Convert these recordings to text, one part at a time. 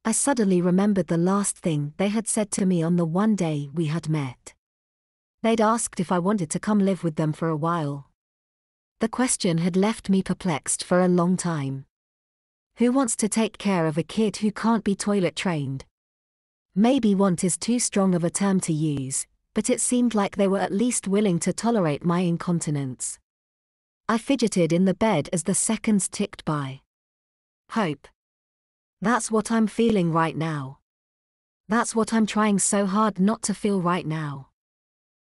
I suddenly remembered the last thing they had said to me on the one day we had met. They'd asked if I wanted to come live with them for a while. The question had left me perplexed for a long time. Who wants to take care of a kid who can't be toilet trained? Maybe want is too strong of a term to use, but it seemed like they were at least willing to tolerate my incontinence. I fidgeted in the bed as the seconds ticked by. Hope. That's what I'm feeling right now. That's what I'm trying so hard not to feel right now.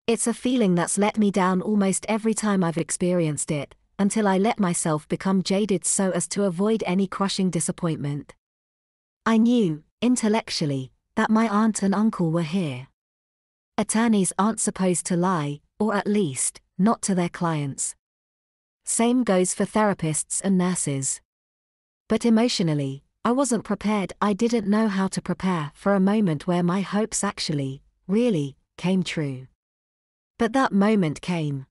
It's a feeling that's let me down almost every time I've experienced it, until I let myself become jaded so as to avoid any crushing disappointment. I knew, intellectually, that my aunt and uncle were here. Attorneys aren't supposed to lie, or at least, not to their clients. Same goes for therapists and nurses. But emotionally, I wasn't prepared. I didn't know how to prepare for a moment where my hopes actually, really, came true. But that moment came.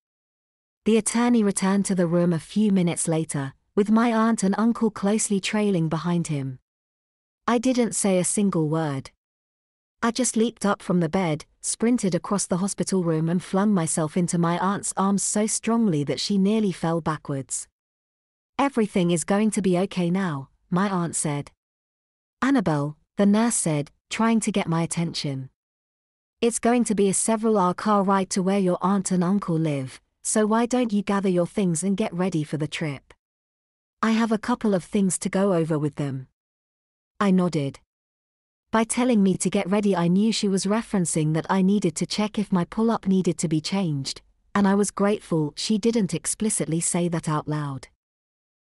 The attorney returned to the room a few minutes later, with my aunt and uncle closely trailing behind him. I didn't say a single word. I just leaped up from the bed, sprinted across the hospital room and flung myself into my aunt's arms so strongly that she nearly fell backwards. "Everything is going to be okay now," my aunt said. "Annabelle," the nurse said, trying to get my attention. "It's going to be a several-hour car ride to where your aunt and uncle live, so why don't you gather your things and get ready for the trip? I have a couple of things to go over with them." I nodded. By telling me to get ready, I knew she was referencing that I needed to check if my pull-up needed to be changed, and I was grateful she didn't explicitly say that out loud.